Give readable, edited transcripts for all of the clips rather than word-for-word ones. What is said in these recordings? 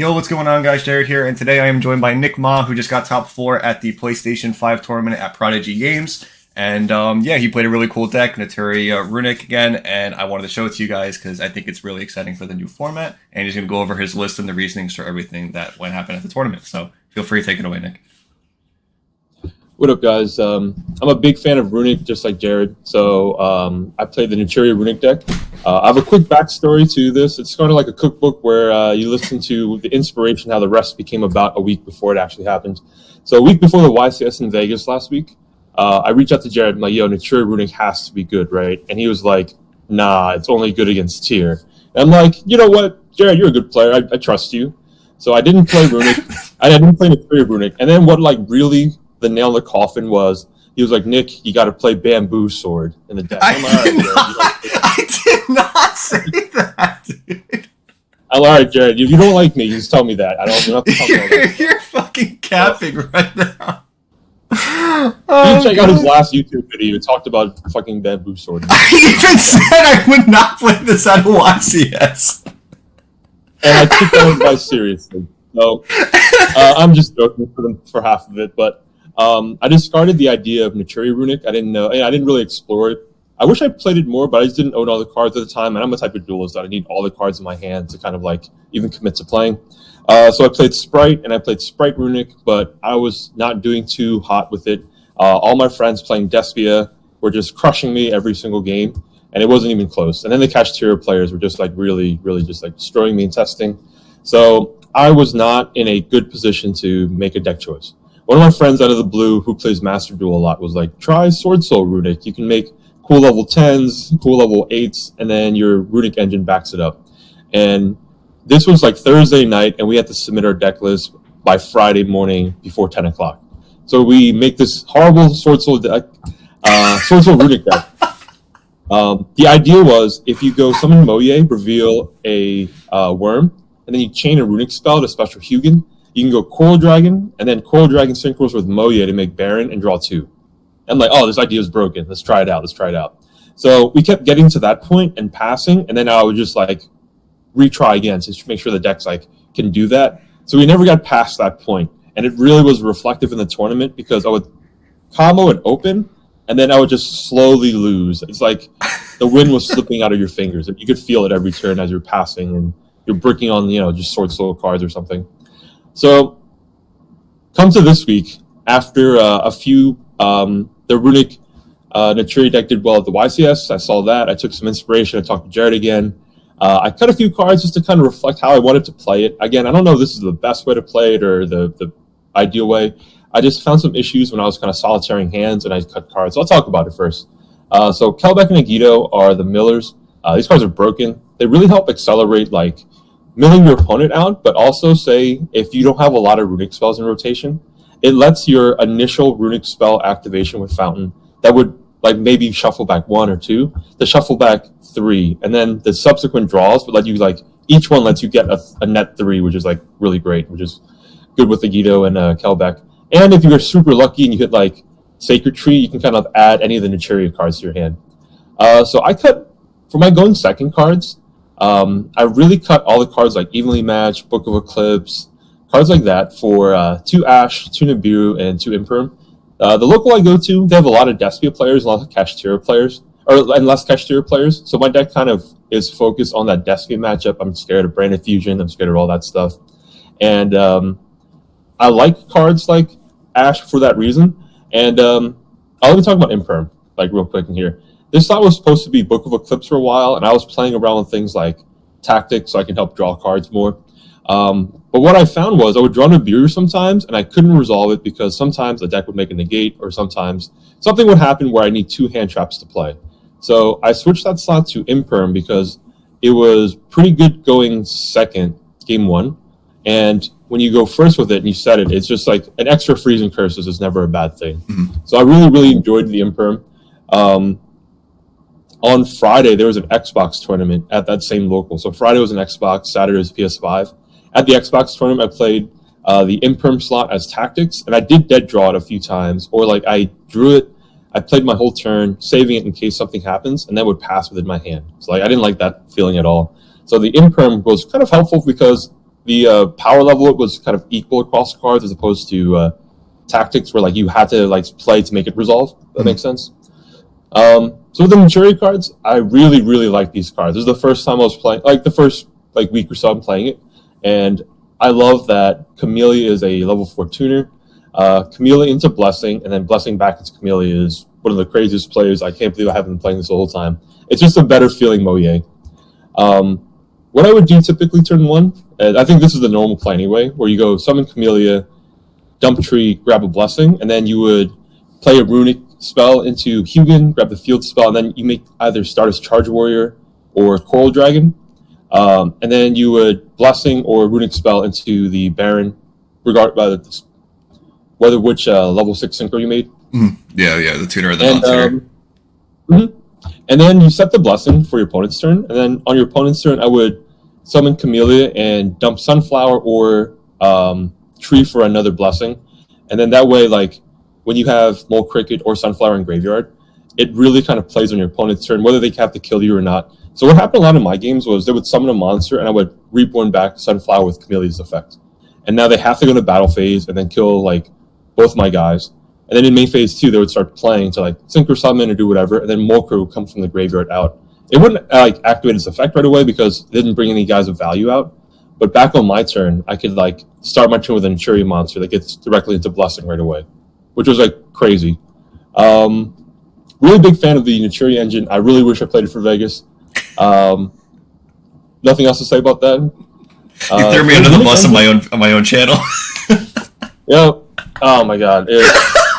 Yo, what's going on, guys? Jared here, and today I am joined by Nick Ma, who just got top 4 at the PlayStation 5 tournament at Prodigy Games. And yeah, he played a really cool deck, Naturia Runick again, and I wanted to show it to you guys because I think it's really exciting for the new format. And he's going to go over his list and the reasonings for everything that went happen at the tournament. So feel free to take it away, Nick. What up, guys? I'm a big fan of Runick, just like Jared. So I played the Naturia Runick deck. I have a quick backstory to this. It's kind of like a cookbook where you listen to the inspiration, how the recipe came about a week before it actually happened. So a week before the YCS in Vegas last week, I reached out to Jared. I'm like, yo, Naturia Runick has to be good, right? And he was like, nah, it's only good against tier. And I'm like, you know what, Jared, you're a good player. I trust you. So I didn't play Runick. I didn't play Naturia Runick. And then what really the nail in the coffin was, he was like, Nick, you got to play Bamboo Sword in the deck. I did not say that, dude. I'm all right, Jared. If you don't like me, you just tell me that. I don't have to talk about that. You're fucking capping right now. You check out his last YouTube video. He talked about fucking Bamboo Sword. I even said I would not play this at YCS. And I took that advice seriously. So I'm just joking for half of it, but I discarded the idea of Naturia Runick. I didn't know. I didn't really explore it. I wish I played it more, but I just didn't own all the cards at the time. And I'm a type of duelist that I need all the cards in my hand to kind of like even commit to playing. So I played Sprite and I played Sprite Runick, but I was not doing too hot with it. All my friends playing Despia were just crushing me every single game, and it wasn't even close. And then the Naturia players were just like really just like destroying me in testing. So I was not in a good position to make a deck choice. One of my friends out of the blue who plays Master Duel a lot was like, try Sword Soul Runick. You can make cool level 10s, cool level 8s, and then your Runick engine backs it up. And this was like Thursday night, and we had to submit our deck list by Friday morning before 10 o'clock. So we make this horrible Sword Soul deck, Sword Soul Runick deck. The idea was if you go summon Moye, reveal a worm, and then you chain a Runick spell to special Hugin, you can go Coral Dragon, and then Coral Dragon synchros with Moye to make Baron and draw 2. I'm like, oh, this idea is broken. Let's try it out. So we kept getting to that point and passing, and then I would just like retry again to make sure the decks like can do that. So we never got past that point, and it really was reflective in the tournament because I would combo and open, and then I would just slowly lose. It's like the wind was slipping out of your fingers, and you could feel it every turn as you're passing, and you're bricking on just Sword Soul cards or something. So come to this week after a few. The Runick Naturia deck did well at the YCS. I saw that. I took some inspiration. I talked to Jared again. I cut a few cards just to kind of reflect how I wanted to play it. Again, I don't know if this is the best way to play it or the ideal way. I just found some issues when I was kind of solitarying hands and I cut cards. So I'll talk about it first. So Kelbeck and Agito are the millers. These cards are broken. They really help accelerate like milling your opponent out, but also say if you don't have a lot of Runick spells in rotation, it lets your initial Runick spell activation with Fountain that would like maybe shuffle back 1 or 2 to shuffle back 3, and then the subsequent draws would let you like each one lets you get a net 3, which is like really great, which is good with Agito and Kelbeck. And if you're super lucky and you hit like Sacred Tree, you can kind of add any of the Naturia cards to your hand. So I cut for my going second cards. I really cut all the cards like Evenly Matched, Book of Eclipse, cards like that for 2 Ash, 2 Nibiru, and 2 Imperm. The local I go to, they have a lot of Despia players, a lot of Naturia players, and less Naturia players. So my deck kind of is focused on that Despia matchup. I'm scared of Branded Fusion. I'm scared of all that stuff. And I like cards like Ash for that reason. And let me talk about Imperm, like real quick in here. This slot was supposed to be Book of Eclipse for a while, and I was playing around with things like Tactics so I can help draw cards more. But what I found was I would draw Nibiru sometimes, and I couldn't resolve it because sometimes the deck would make a negate, or sometimes something would happen where I need 2 hand traps to play. So I switched that slot to Imperm because it was pretty good going second, game 1. And when you go first with it and you set it, it's just like an extra freezing curses is never a bad thing. Mm-hmm. So I really enjoyed the Imperm. On Friday, there was an Xbox tournament at that same local. So Friday was an Xbox, Saturday was PS5. At the Xbox tournament, I played the Imperm slot as Tactics, and I did dead draw it a few times, or like I drew it, I played my whole turn, saving it in case something happens, and that would pass within my hand. So like I didn't like that feeling at all. So the Imperm was kind of helpful because the power level was kind of equal across the cards as opposed to tactics where like you had to like play to make it resolve. If that makes sense. So with the Naturia cards, I really, really like these cards. This is the first time I was playing, like the first like week or so I'm playing it, and I love that Camellia is a level 4 tuner. Camellia into Blessing, and then Blessing back into Camellia is one of the craziest players. I can't believe I haven't been playing this the whole time. It's just a better feeling Moye. What I would do typically turn 1, I think this is the normal play anyway, where you go summon Camellia, dump tree, grab a Blessing, and then you would play a Runick spell into Hugin, grab the field spell, and then you make either start as Charge Warrior or Coral Dragon. And then you would Blessing or Runick spell into the Baron, whether which level 6 synchro you made. Yeah, the tuner or the non-tuner. And then you set the Blessing for your opponent's turn, and then on your opponent's turn, I would summon Camellia and dump Sunflower or Tree for another Blessing. And then that way, like, when you have Mole Cricket or Sunflower in graveyard, it really kind of plays on your opponent's turn, whether they have to kill you or not. So what happened a lot in my games was they would summon a monster, and I would reborn back Sunflower with Camellia's effect. And now they have to go into battle phase and then kill, like, both my guys. And then in main phase 2, they would start playing to, like, synchro summon or do whatever, and then Molker would come from the graveyard out. It wouldn't, like, activate its effect right away because it didn't bring any guys of value out. But back on my turn, I could, like, start my turn with a Naturia monster that gets directly into Blessing right away, which was, like, crazy. Really big fan of the Naturia engine. I really wish I played it for Vegas. Nothing else to say about that. You threw me under the bus on my own channel. Yo, oh my god.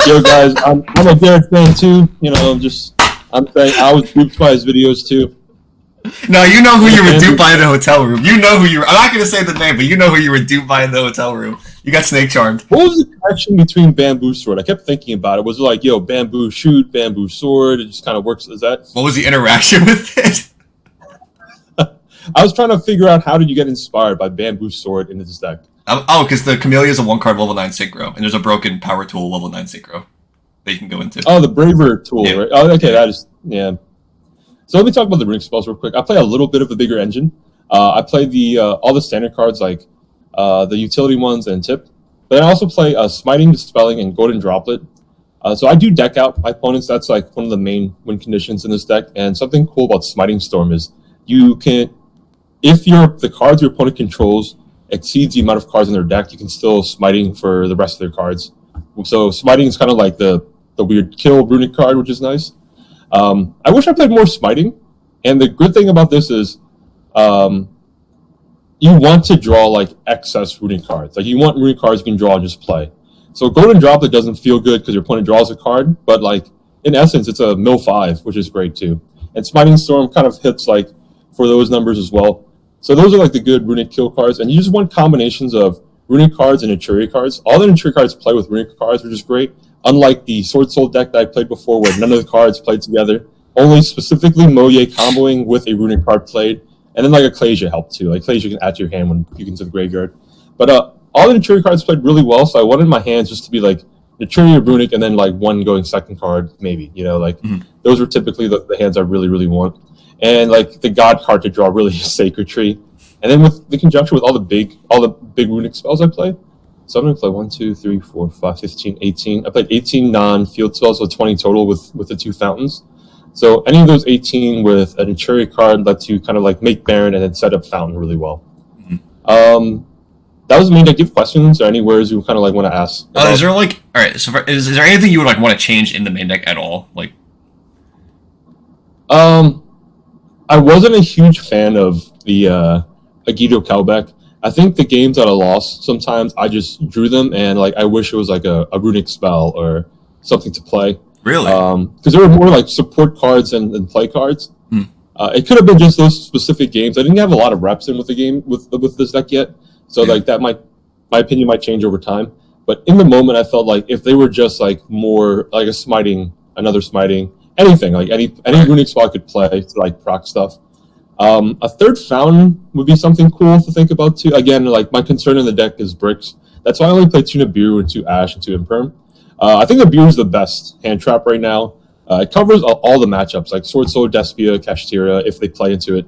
Yo, guys, I'm a Garrett fan too. You know, I'm saying I was duped by his videos too. No, you know who you were duped by in the hotel room. You know who you were. I'm not going to say the name, but you know who you were duped by in the hotel room. You got snake charmed. What was the connection between Bamboo Sword? I kept thinking about it. Was it like, yo, Bamboo Shoot, Bamboo Sword? It just kind of works. Is that? What was the interaction with it? I was trying to figure out how did you get inspired by Bamboo Sword in this deck. Oh, because the Camellia is a 1-card level 9 synchro, and there's a broken power tool level 9 synchro that you can go into. Oh, the Braver tool, yeah. Right? Oh, okay, that is, yeah. So let me talk about the Runick spells real quick. I play a little bit of the bigger engine. I play the all the standard cards like the utility ones and tip. But I also play Smiting, Dispelling, and Golden Droplet. So I do deck out my opponents. That's like one of the main win conditions in this deck. And something cool about Smiting Storm is you can, if the cards your opponent controls exceeds the amount of cards in their deck, you can still Smiting for the rest of their cards. So Smiting is kind of like the weird kill Runick card, which is nice. I wish I played more Smiting, and the good thing about this is you want to draw like excess Runick cards. Like you want Runick cards you can draw and just play. So Golden Droplet doesn't feel good because your opponent draws a card, but like in essence it's a mill 5, which is great too. And Smiting Storm kind of hits like for those numbers as well. So those are like the good Runick kill cards, and you just want combinations of Runick cards and Naturia cards. All the Naturia cards play with Runick cards, which is great. Unlike the Sword Soul deck that I played before where none of the cards played together. Only specifically Moye comboing with a Runick card played. And then like Ecclesia helped too. Like Ecclesia can add to your hand when you can to the graveyard. But all the Naturia cards played really well, so I wanted my hands just to be like Naturia, Runick, and then like one going second card, maybe. You know, like those were typically the hands I really, really want. And like the God card to draw really is Sacred Tree. And then with the conjunction with all the big Runick spells I play. So I'm going to play 1, 2, 3, 4, 5, 15, 18. I played 18 non-field spells, so 20 total with the 2 fountains. So any of those 18 with a Naturia card lets you kind of like make Baron and then set up Fountain really well. That was the main deck. Do you have questions or any words you kind of like want to ask? Is there like, all right, so is there anything you would like want to change in the main deck at all? Like, I wasn't a huge fan of the Agito Calbeck. I think the games that I lost, sometimes I just drew them and like I wish it was like a Runick spell or something to play. Really? Because there were more like support cards than play cards. It could have been just those specific games. I didn't have a lot of reps in with the game with this deck yet, so like that my opinion might change over time. But in the moment, I felt like if they were just like more like a Smiting, another Smiting, anything like any Runick spell I could play to like proc stuff. A third Fountain would be something cool to think about too. Again, like my concern in the deck is bricks. That's why I only play 2 Nibiru and 2 Ash and 2 Imperm. I think Nibiru is the best hand trap right now. It covers all the matchups like Sword Soul, Despia, Kashtira if they play into it.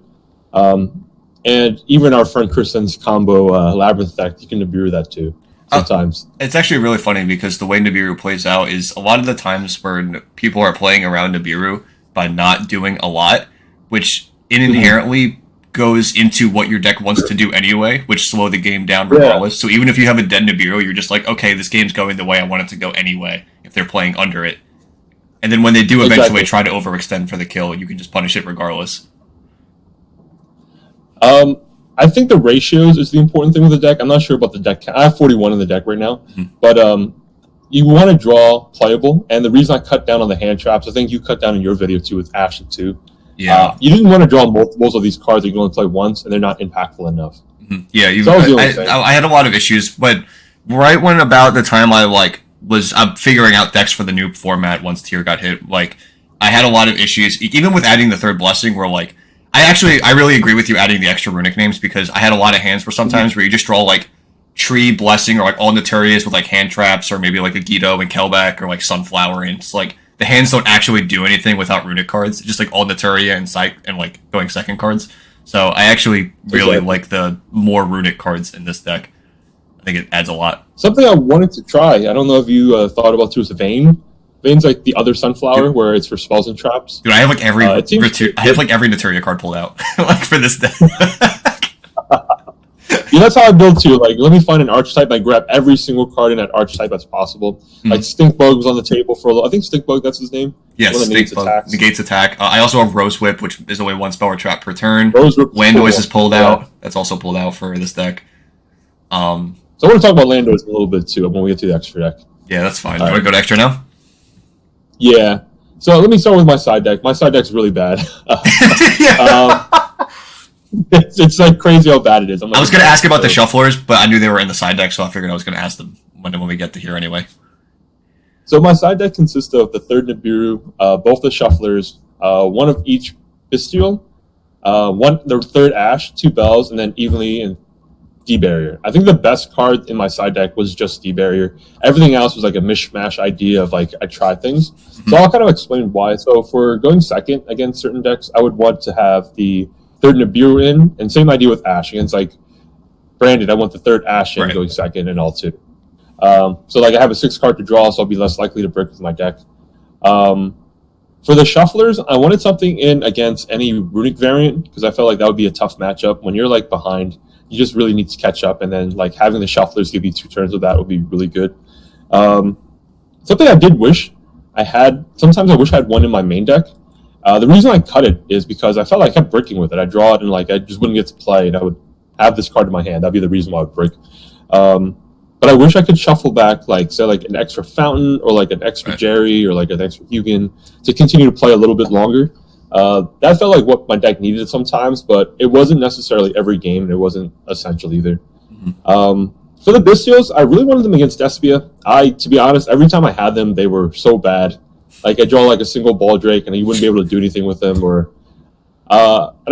And even our friend Kristen's combo Labyrinth deck, you can Nibiru that too sometimes. It's actually really funny because the way Nibiru plays out is a lot of the times where people are playing around Nibiru by not doing a lot, which inherently goes into what your deck wants to do anyway, which slow the game down regardless. So even if you have a dead Nibiru, you're just like, okay, this game's going the way I want it to go anyway, if they're playing under it. And then when they do eventually try to overextend for the kill, you can just punish it regardless. I think the ratios is the important thing with the deck. I'm not sure about the deck count. I have 41 in the deck right now. But you want to draw playable. And the reason I cut down on the hand traps, I think you cut down in your video too with Ashen too. Yeah. You didn't want to draw multiples of these cards that you can only play once, and they're not impactful enough. Yeah, I had a lot of issues, but right when about the time I was figuring out decks for the new format once tier got hit, I had a lot of issues, even with adding the third blessing, where I really agree with you adding the extra runic names, because I had a lot of hands where sometimes where you just draw Tree, Blessing, or all Naturias with hand traps, or maybe a Guido and Kelbeck, or Sunflower, and it's the hands don't actually do anything without runic cards. It's just all Naturia and going second cards. So I actually really like the more runic cards in this deck. I think it adds a lot. Something I wanted to try, I don't know if you thought about too, is Vayne. Vayne's the other Sunflower, where it's for spells and traps. Dude, I have every every Naturia card pulled out for this deck. Yeah, that's how I build too. Let me find an archetype. I grab every single card in that archetype that's possible. Stinkbug was on the table for a little. I think Stinkbug, that's his name. Yes, Stinkbug negates attack. I also have Rose Whip, which is only one spell or trap per turn. Land Noise is pulled out. That's also pulled out for this deck. So I want to talk about Land Noise a little bit too when we get to the extra deck. Yeah, that's fine. You want to go to extra now? Yeah. So let me start with my side deck. My side deck's really bad. It's crazy how bad it is. I was going to ask about the shufflers, but I knew they were in the side deck, so I figured I was going to ask them when we get to here anyway. So my side deck consists of the third Nibiru, both the shufflers, one of each Bestial, the third Ash, 2 Bells, and then evenly and D-Barrier. I think the best card in my side deck was just D-Barrier. Everything else was a mishmash idea of I try things. So I'll kind of explain why. So for going second against certain decks, I would want to have the third Nibiru in, and same idea with Ash. Against Branded, I want the third Ash in going second and all too. So I have a 6 card to draw, so I'll be less likely to break with my deck. For the shufflers, I wanted something in against any Runick variant, because I felt that would be a tough matchup. When you're behind, you just really need to catch up, and then having the shufflers give you 2 turns of that would be really good. Something I did wish I had, sometimes I wish I had one in my main deck. The reason I cut it is because I felt I kept breaking with it. I draw it and I just wouldn't get to play, and I would have this card in my hand. That'd be the reason why I would break. But I wish I could shuffle back, say an extra Fountain, or an extra Jerry, or an extra Hugin, to continue to play a little bit longer. That felt like what my deck needed sometimes, but it wasn't necessarily every game, and it wasn't essential either. For the Bestials, I really wanted them against Despia. To be honest, every time I had them, they were so bad. I draw a single Ball Drake, and you wouldn't be able to do anything with them. And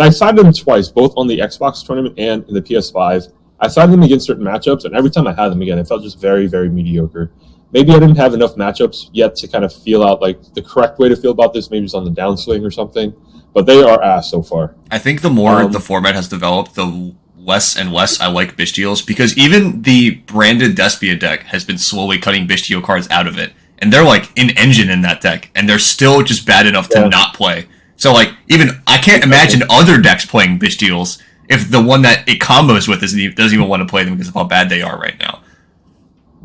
I sided them twice, both on the Xbox tournament and in the PS5. I sided them against certain matchups, and every time I had them again, it felt just very, very mediocre. Maybe I didn't have enough matchups yet to kind of feel out the correct way to feel about this. Maybe it's on the downswing or something, but they are ass so far. I think the more the format has developed, the less and less I like Bestials, because even the branded Despia deck has been slowly cutting Bestial cards out of it. And they're an engine in that deck, and they're still just bad enough to not play. So even I can't imagine other decks playing Bestials if the one that it combos with doesn't even want to play them because of how bad they are right now.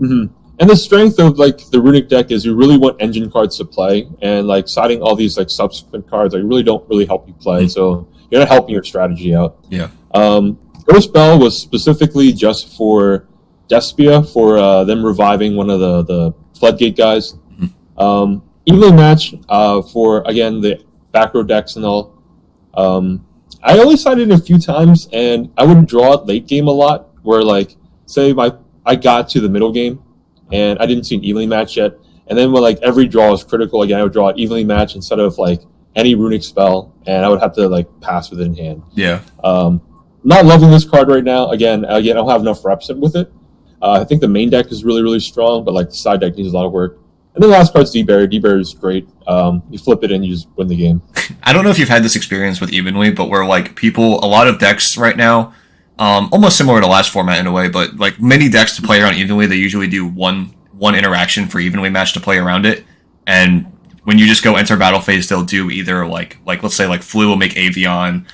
And the strength of the Runick deck is you really want engine cards to play, and siding all these subsequent cards really don't really help you play. So you're not helping your strategy out. Yeah. Ghost Bell was specifically just for Despia, for them reviving one of the Floodgate guys. Evenly match for, again, the back row decks and all. I only sided it a few times, and I would draw it late game a lot, where say I got to the middle game and I didn't see an evenly match yet, and then when every draw is critical, again I would draw an evenly match instead of any Runick spell, and I would have to pass with it in hand. Yeah. Not loving this card right now. Again, I don't have enough reps with it. I think the main deck is really, really strong, but the side deck needs a lot of work. And then the last card's D-Berry. D-Berry is great. You flip it and you just win the game. I don't know if you've had this experience with Evenly, but where like people, a lot of decks right now, almost similar to last format in a way, but like many decks to play around Evenly, they usually do one interaction for Evenly match to play around it. And when you just go enter battle phase, they'll do either like let's say like Flu will make Avion,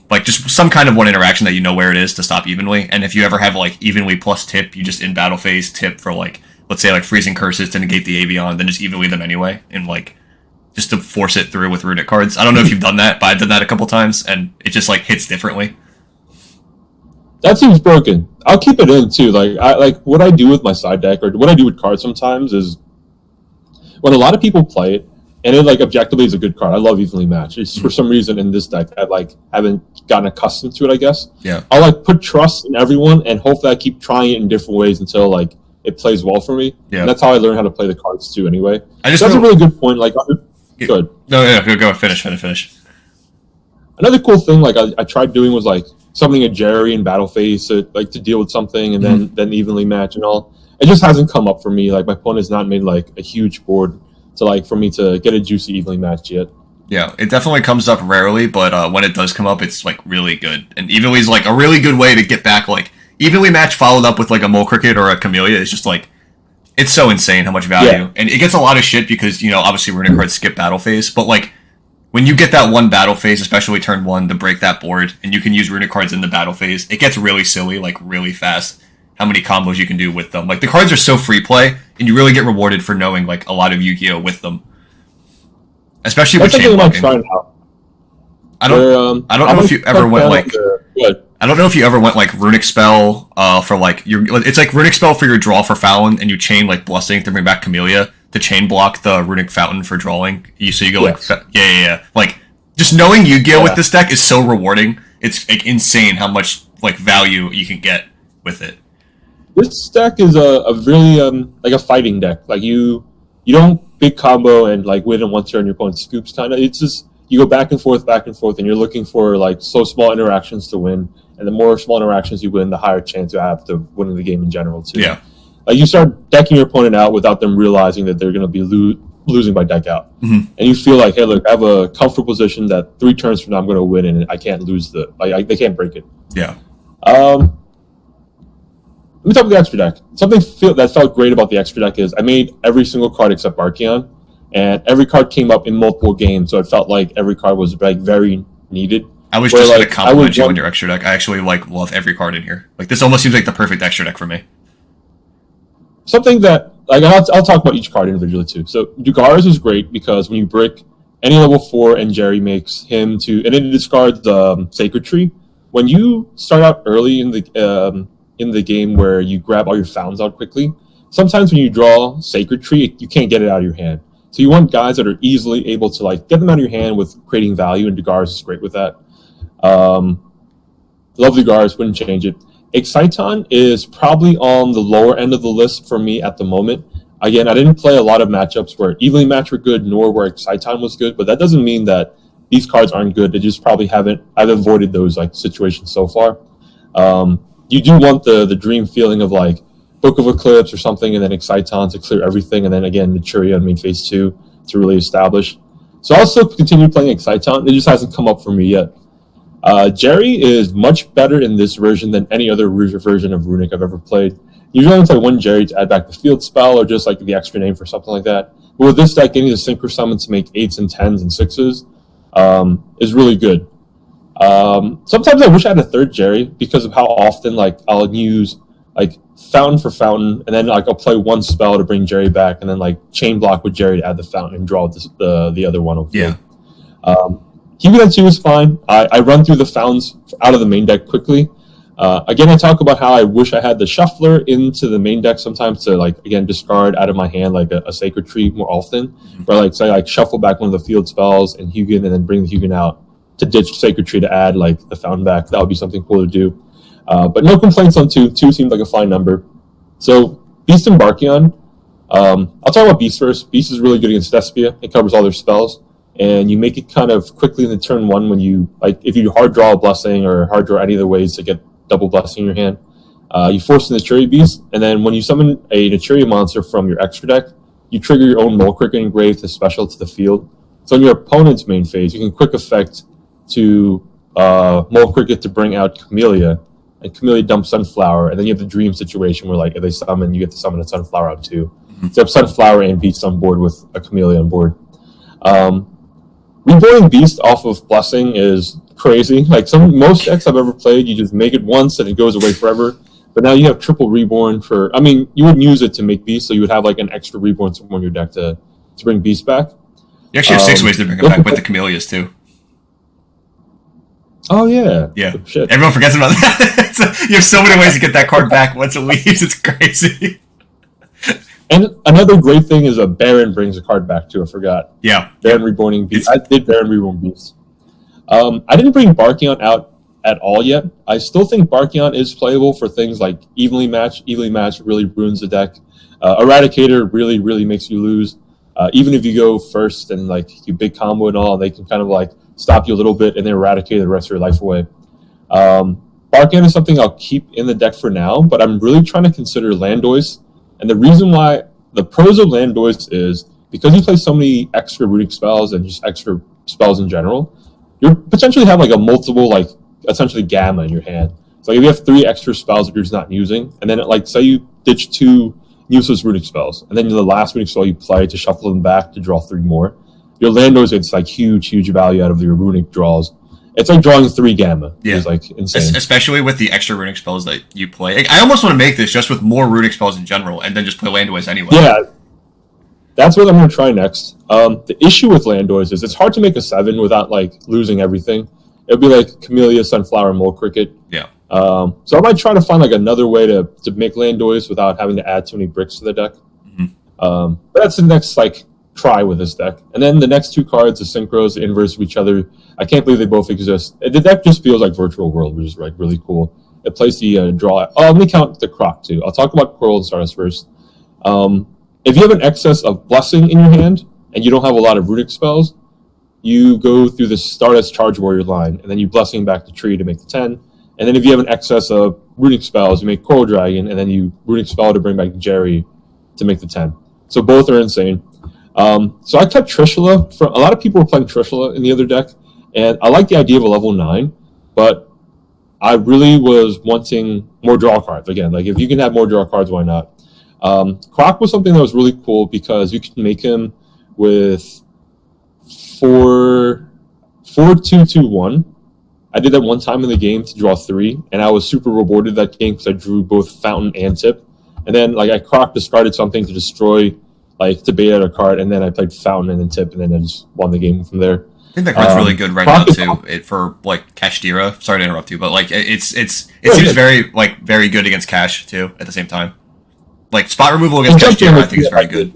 like just some kind of one interaction that you know where it is to stop Evenly. And if you ever have like Evenly plus tip, you just in battle phase tip for like, let's say like freezing curses to negate the Avion, then just Evenly them anyway, and like just to force it through with Runick cards. I don't know if you've done that, but I've done that a couple times, and it just like hits differently. That seems broken. I'll keep it in too. Like what I do with my side deck, or what I do with cards sometimes, is when a lot of people play it, and it like objectively is a good card. I love Evenly Match. It's for some reason in this deck I like haven't gotten accustomed to it, I guess. Yeah. I'll like put trust in everyone, and hopefully I keep trying it in different ways until like it plays well for me. Yeah. And that's how I learn how to play the cards too. Anyway, That's a really good point. Like, good. No, go finish. Another cool thing, like I tried doing, was like summoning a Jerry in battle phase to deal with something, and then Evenly Match and all. It just hasn't come up for me. Like my opponent has not made like a huge board to like for me to get a juicy Evenly Match yet. Yeah, it definitely comes up rarely, but when it does come up, it's like really good. And Evenly is like a really good way to get back. Like Evenly Match followed up with like a Mole Cricket or a Camellia is just like, it's so insane how much value. Yeah. And it gets a lot of shit because, you know, obviously Runick cards skip battle phase, but like when you get that one battle phase, especially turn 1 to break that board, and you can use Runick cards in the battle phase, it gets really silly, like really fast, how many combos you can do with them. Like the cards are so free play, and you really get rewarded for knowing like a lot of Yu-Gi-Oh with them. Especially with chain blocking. I don't know if you ever went like I don't know if you ever went like Runick Spell for like your, it's like Runick Spell for your draw for Fallon, and you chain like Blessing to bring back Camellia to chain block the Runick Fountain for drawing. So you go like yeah. Like just knowing Yu-Gi-Oh with this deck is so rewarding. It's like insane how much like value you can get with it. This deck is a really like a fighting deck. Like you don't big combo and like win in one turn your opponent scoops kind of. It's just you go back and forth, and you're looking for like so small interactions to win. And the more small interactions you win, the higher chance you have to winning the game in general too. Yeah. Like you start decking your opponent out without them realizing that they're going to be losing by deck out, and you feel like, hey, look, I have a comfortable position that 3 turns from now I'm going to win, and I can't lose they can't break it. Yeah. Let me talk about the extra deck. Something that felt great about the extra deck is I made every single card except Archeon, and every card came up in multiple games, so it felt like every card was like very needed. I was just going to compliment you on your extra deck. I actually like love every card in here. Like this almost seems like the perfect extra deck for me. Something that like I'll talk about each card individually too. So Dugars is great because when you brick any level 4 and Jerry makes him to, and then it discards the Sacred Tree. When you start out early in the game where you grab all your fountains out quickly, sometimes when you draw Sacred Tree, you can't get it out of your hand. So you want guys that are easily able to like get them out of your hand with creating value, and Dugars is great with that. Love Dugars, wouldn't change it. Exciton is probably on the lower end of the list for me at the moment. Again, I didn't play a lot of matchups where Evenly Match were good, nor where Exciton was good, but that doesn't mean that these cards aren't good. They just probably I've avoided those like situations so far. You do want the dream feeling of like Book of Eclipse or something, and then Exciton to clear everything, and then again Naturia on main phase 2 to really establish. So I'll still continue playing Exciton. It just hasn't come up for me yet. Jerry is much better in this version than any other version of Runick I've ever played. Usually only play one Jerry to add back the field spell or just like the extra name for something like that. But with this deck, getting the Synchro Summon to make 8s and 10s and 6s is really good. Sometimes I wish I had a third Jerry because of how often like I'll use like Fountain for Fountain, and then like I'll play one spell to bring Jerry back, and then like chain block with Jerry to add the Fountain and draw the other one. Yeah. Huguenot 2 is fine. I run through the fountains out of the main deck quickly. Again, I talk about how I wish I had the Shuffler into the main deck sometimes to, like, again, discard out of my hand like a Sacred Tree more often. Where, like, say, like shuffle back one of the field spells and Huguenot, and then bring the Huguenot out to ditch Sacred Tree to add, like, the fountain back. That would be something cool to do. But no complaints on 2. 2 seems like a fine number. So, Beast and Barkion. I'll talk about Beast first. Beast is really good against Despia. It covers all their spells. And you make it kind of quickly in the turn 1 when you, like, if you hard draw a Blessing or hard draw any of the ways to get double Blessing in your hand, you force the Naturia Beast, and then when you summon a Naturia monster from your extra deck, you trigger your own Mole Cricket Engrave to special to the field. So in your opponent's main phase, you can quick effect to Mole Cricket to bring out Camellia, and Camellia dumps Sunflower, and then you have the dream situation where, like, if they summon, you get to summon a Sunflower on 2. So you have Sunflower and Beast on board with a Camellia on board. Reborning Beast off of Blessing is crazy. Like, most decks I've ever played, you just make it once and it goes away forever. But now you have triple Reborn for... I mean, you wouldn't use it to make Beast, so you would have, like, an extra Reborn somewhere in your deck to bring Beast back. You actually have 6 ways to bring it back with the Camellias, too. Oh, yeah. Yeah. Oh, shit. Everyone forgets about that. You have so many ways to get that card back once it leaves. It's crazy. And another great thing is a Baron brings a card back, too. I forgot. Yeah. Baron Reborning Beast. I did Baron Reborn Beast. I didn't bring Barkion out at all yet. I still think Barkion is playable for things like Evenly Match. Evenly Match really ruins the deck. Eradicator really, really makes you lose. Even if you go first and, like, you big combo and all, they can kind of, like, stop you a little bit and then eradicate the rest of your life away. Barkion is something I'll keep in the deck for now, but I'm really trying to consider Landois. And the reason why, the pros of Landois is because you play so many extra Runick spells and just extra spells in general, you potentially have, like, a multiple, like, essentially gamma in your hand. So if you have 3 extra spells that you're just not using, and then, like, say you ditch 2 useless Runick spells, and then the last Runick spell you play to shuffle them back to draw 3 more, your Landois gets, like, huge value out of your Runick draws. It's like drawing 3 gamma. Yeah. It's, like, insane. Especially with the extra Runick spells that you play. Like, I almost want to make this just with more Runick spells in general, and then just play Landois anyway. Yeah. That's what I'm going to try next. The issue with Landois is it's hard to make a 7 without, like, losing everything. It would be like Camellia, Sunflower, Mole Cricket. Yeah. So I might try to find, like, another way to make Landois without having to add too many bricks to the deck. But that's the next, like, try with this deck. And then the next 2 cards, the Synchros, the inverse of each other. I can't believe they both exist. The deck just feels like Virtual World, which is, like, really cool. It plays the draw. Oh, let me count the Croc, too. I'll talk about Coral and Stardust first. If you have an excess of Blessing in your hand, and you don't have a lot of Runick spells, you go through the Stardust Charge Warrior line, and then you Blessing back the tree to make the 10. And then if you have an excess of Runick spells, you make Coral Dragon, and then you Runick spell to bring back Jerry to make the 10. So both are insane. So I kept Trishula. A lot of people were playing Trishula in the other deck, and I like the idea of a level 9, but I really was wanting more draw cards. Again, like, if you can have more draw cards, why not? Croc was something that was really cool because you can make him with 4-2-2-1. I did that one time in the game to draw 3, and I was super rewarded that game because I drew both Fountain and Tip. And then, like, I Croc discarded something to destroy, like, to bait out a card, and then I played Fountain and then Tip, and then I just won the game from there. I think that card's really good right now too. For, like, Kashtira. Sorry to interrupt you, but, like, it seems very good against Cash too at the same time. Like, spot removal against Kashtira, I think is very good.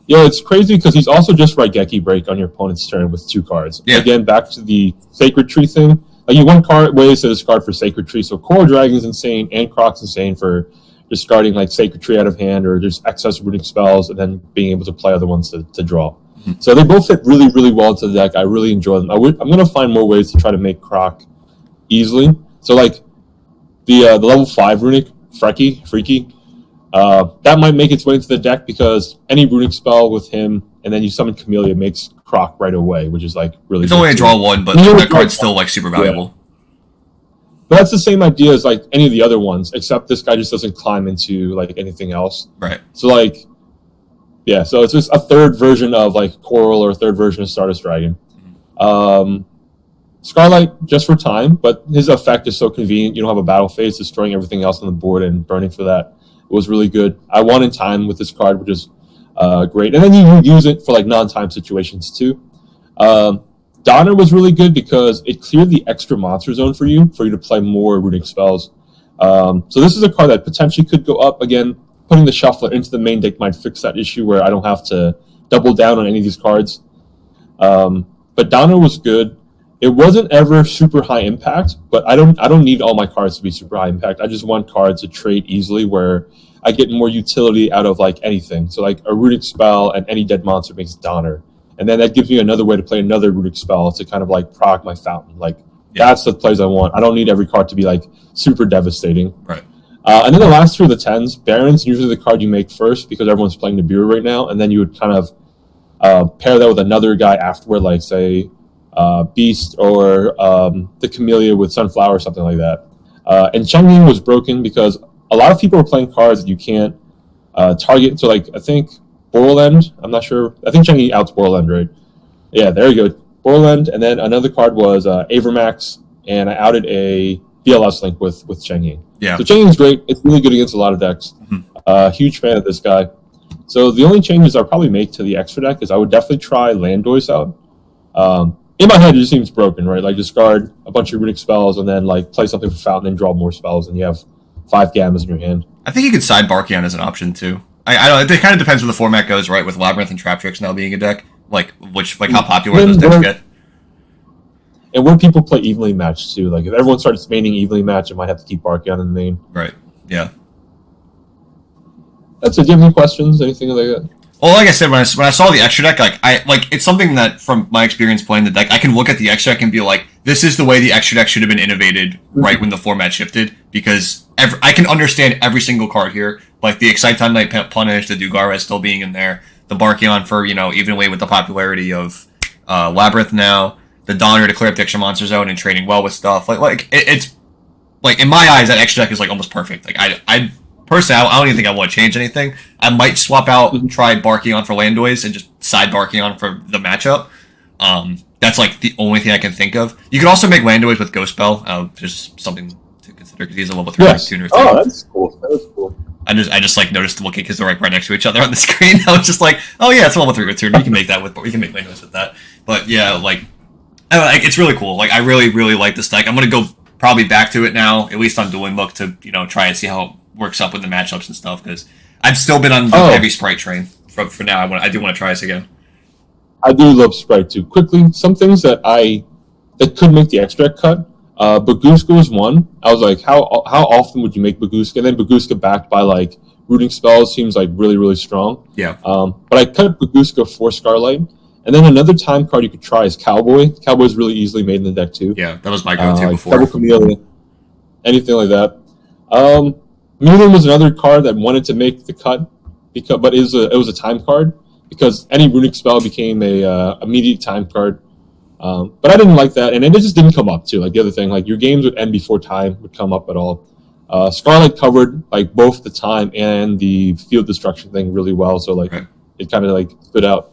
Yeah, it's crazy because he's also just Raigeki Break on your opponent's turn with 2 cards. Yeah. Again, back to the Sacred Tree thing. Like, you want ways to discard for Sacred Tree. So Coral Dragon's insane, and Croc's insane for discarding, like, Sacred Tree out of hand or just excess Runick spells and then being able to play other ones to draw. So they both fit really, really well into the deck. I really enjoy them. I'm going to find more ways to try to make Croc easily. So, like, the level 5 Runick, Freaky, that might make its way into the deck because any Runick spell with him, and then you summon Camellia, makes Croc right away, which is, like, really It's good only a too. draw 1, but that card's still, like, super valuable. Yeah. But that's the same idea as, like, any of the other ones, except this guy just doesn't climb into, like, anything else. Right. So, like, yeah, so it's just a third version of, like, Coral or a third version of Stardust Dragon. Scarlight, just for time, but his effect is so convenient. You don't have a battle phase, destroying everything else on the board and burning for that. It was really good. I won in time with this card, which is great. And then you use it for, like, non-time situations, too. Donner was really good because it cleared the extra monster zone for you to play more Runick spells. So this is a card that potentially could go up. Again, putting the Shuffler into the main deck might fix that issue where I don't have to double down on any of these cards. But Donner was good. It wasn't ever super high impact, but I don't need all my cards to be super high impact. I just want cards to trade easily where I get more utility out of, like, anything. So, like, a Runick spell and any dead monster makes Donner. And then that gives me another way to play another Runick spell to kind of, like, proc my Fountain. Like, that's the plays I want. I don't need every card to be, like, super devastating. Right. And then the last two are the 10s. Baron's usually the card you make first because everyone's playing Nibiru right now, and then you would kind of pair that with another guy afterward, like say Beast or the Camellia with Sunflower or something like that. And Chengyin was broken because a lot of people were playing cards that you can't target. So like I think Borland, I'm not sure. I think Chengyin outs Borland, right? Yeah, there you go. Borland, and then another card was Avermax, and I outed a BLS link with Chengyin. Yeah. So Chengiyin's great. It's really good against a lot of decks. Huge fan of this guy. So the only changes I'll probably make to the extra deck is I would definitely try Landois out. In my head, it just seems broken, right? Like discard a bunch of Runick spells and then like play something for Fountain and draw more spells, and you have 5 Gammas in your hand. I think you could side Barkion as an option too. I don't. It kind of depends where the format goes, right? With Labyrinth and Traptrix now being a deck, like how popular those decks get. And when people play evenly matched too, like if everyone starts maining evenly matched, it might have to keep Barkion in the main. Right. Yeah. That's it. Do you have any questions? Anything like that? Well, like I said, when I saw the extra deck, it's something that from my experience playing the deck, I can look at the extra deck and be like, this is the way the extra deck should have been innovated right when the format shifted, because I can understand every single card here, like the Exciton Night Punish, the Dugares still being in there, the Barkion for, even away with the popularity of Labyrinth now, the Donner to clear up the extra monster zone and trading well with stuff. It's in my eyes, that extra deck is like almost perfect. Like I personally, I don't even think I want to change anything. I might swap out, try Barkion for Landois and just side Barkion for the matchup. That's like the only thing I can think of. You could also make Landois with Ghost Spell. Just something to consider because he's a level 3 tuner. Oh, that's cool. That was cool. I just like noticed looking because they're like right next to each other on the screen. I was just like, oh yeah, it's a level 3 return. We can make that with, we can make Landois with that. But yeah, it's really cool. Like I really like this deck. I'm gonna go probably back to it now, at least on Dueling Book, to try and see how it works up with the matchups and stuff, because I've still been on the heavy Sprite train for now. I do want to try this again. I do love Sprite too. Quickly, some things that could make the extra cut. Baguska was one. I was like, how often would you make Baguska? And then Baguska backed by like rooting spells seems like really strong. Yeah. But I cut Baguska for Scarlight. And then another time card you could try is Cowboy. Cowboy's really easily made in the deck too. Yeah, that was my go-to before. Double Camellia, anything like that. Mulan was another card that wanted to make the cut, but it was a time card because any runic spell became a immediate time card. But I didn't like that, and it just didn't come up too. Like the other thing, like your games would end before time would come up at all. Scarlet covered like both the time and the field destruction thing really well, so like it kind of like stood out.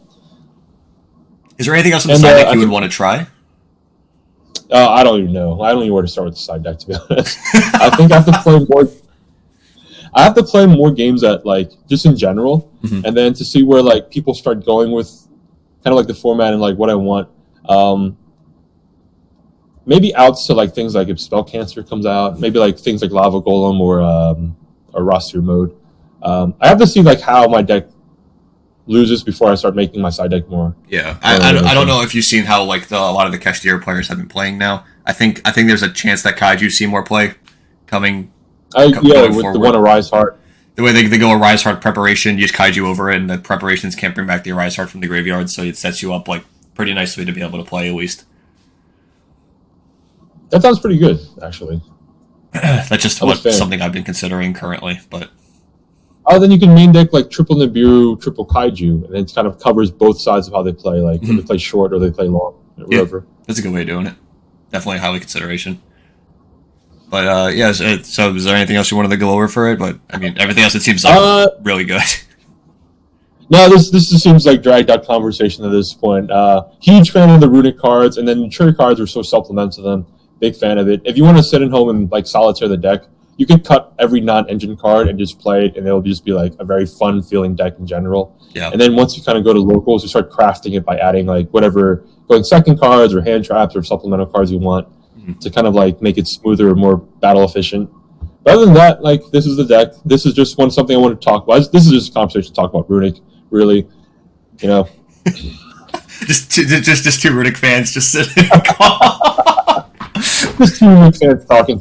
Is there anything else in the side deck you would want to try? I don't even know. I don't even know where to start with the side deck, to be honest. I think I have to play more. I have to play more games that like just in general, and then to see where like people start going with kind of like the format and like what I want. Maybe outs to like things like if Spell Cancer comes out, maybe like things like Lava Golem or roster mode. I have to see like how my deck loses before I start making my side deck more. Yeah, I don't know if you've seen how like a lot of the Kashtira players have been playing now. I think there's a chance that Kaiju see more play coming. With forward. The one Arise Heart. The way they go Arise Heart preparation, use Kaiju over it, and the preparations can't bring back the Arise Heart from the graveyard, so it sets you up like pretty nicely to be able to play at least. That sounds pretty good, actually. That's just something I've been considering currently, but. Then you can main deck like triple Nibiru, triple Kaiju, and it kind of covers both sides of how they play, like if they play short or they play long, or whatever. That's a good way of doing it. Definitely a highly consideration. But so is there anything else you wanted to go over for it? But I mean, everything else it seems like really good. No, this just seems like dragged out conversation at this point. Huge fan of the Runick cards, and then Naturia cards were so supplemental to them. Big fan of it. If you want to sit at home and like solitaire the deck, you could cut every non-engine card and just play it, and it'll just be like a very fun feeling deck in general. Yeah. And then once you kind of go to locals, you start crafting it by adding like whatever going second cards or hand traps or supplemental cards you want to kind of like make it smoother or more battle efficient. But other than that, like this is the deck. This is just something I want to talk about. This is just a conversation to talk about Runick, really. just two Runick fans just sitting. Just two Runick fans talking.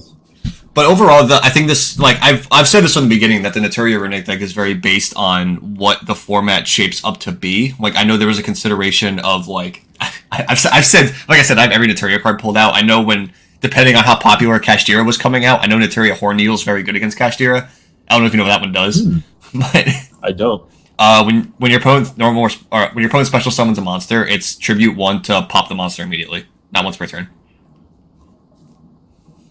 But overall, I think this, like, I've said this from the beginning, that the Naturia Runick deck is very based on what the format shapes up to be. Like, I know there was a consideration of, like, I've said, like I said, I have every Naturia card pulled out. I know when depending on how popular Kashtira was coming out. I know Naturia Horn Needle is very good against Kashtira. I don't know if you know what that one does, but I don't. When your opponent when your opponent special summons a monster, it's tribute 1 to pop the monster immediately, not once per turn.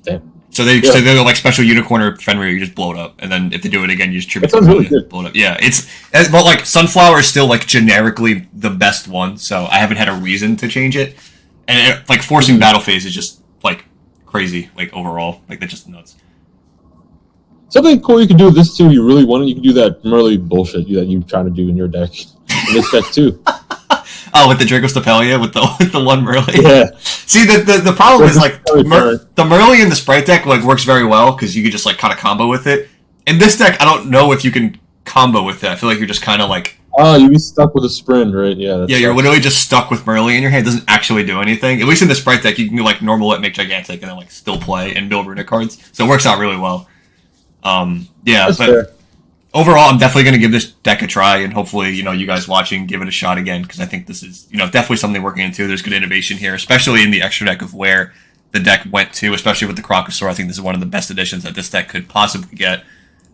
Damn. So they go like special unicorn or Fenrir, you just blow it up, and then if they do it again, you just tribute. That sounds really good. Blow it up. Yeah, but like Sunflower is still like generically the best one, so I haven't had a reason to change it. And like forcing battle phase is just like crazy, like overall, like that's just nuts. Something cool you can do with this too. You really want it. You can do that Merly bullshit that you're trying to do in your deck. In this deck too. Oh, with the Dracostapelia, with the one Merly. Yeah. See, the problem is like the Merly in the Sprite deck like works very well because you can just like kind of combo with it. In this deck, I don't know if you can combo with it. I feel like you're just kind of like. Oh, you'd be stuck with a sprint, right? Yeah. Yeah, you're literally just stuck with Merly in your hand. It doesn't actually do anything. At least in the Sprite deck, you can like normal it, make gigantic, and then like still play and build Runick cards. So it works out really well. Yeah, That's but fair. Overall, I'm definitely going to give this deck a try, and hopefully, you guys watching give it a shot again, because I think this is, definitely something working into. There's good innovation here, especially in the extra deck of where the deck went to, especially with the Crocosaur. I think this is one of the best additions that this deck could possibly get.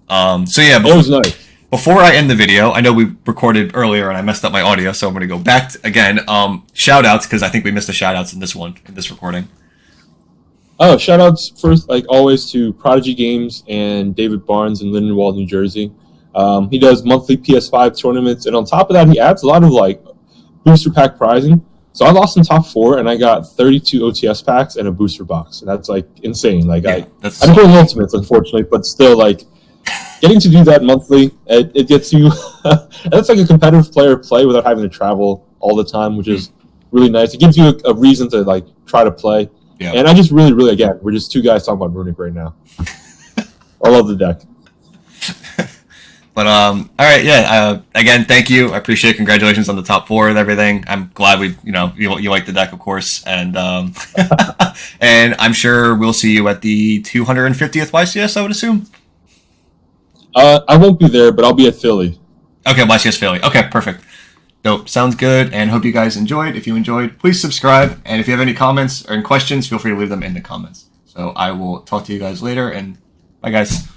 So yeah, It was nice. Before I end the video, I know we recorded earlier and I messed up my audio, so I'm going to go back again. Shout outs, because I think we missed the shout outs in this recording. Oh, shout outs first, like always, to Prodigy Games and David Barnes in Lindenwold, New Jersey. He does monthly PS5 tournaments, and on top of that, he adds a lot of like booster pack prizing. So I lost in top 4, and I got 32 OTS packs and a booster box, and that's like insane. Like I didn't play Ultimates, unfortunately, but still, like getting to do that monthly, it gets you. That's like a competitive player play without having to travel all the time, which is really nice. It gives you a reason to like try to play. Yeah. And I just really, again, we're just two guys talking about Runick right now. I love the deck. But all right, yeah. Again, thank you. I appreciate it. Congratulations on the top 4 and everything. I'm glad you like the deck, of course, and and I'm sure we'll see you at the 250th YCS. I would assume. I won't be there, but I'll be at Philly. Okay, YCS Philly. Okay, perfect. Dope. Sounds good, and hope you guys enjoyed. If you enjoyed, please subscribe, and if you have any comments or any questions, feel free to leave them in the comments. So I will talk to you guys later, and bye, guys.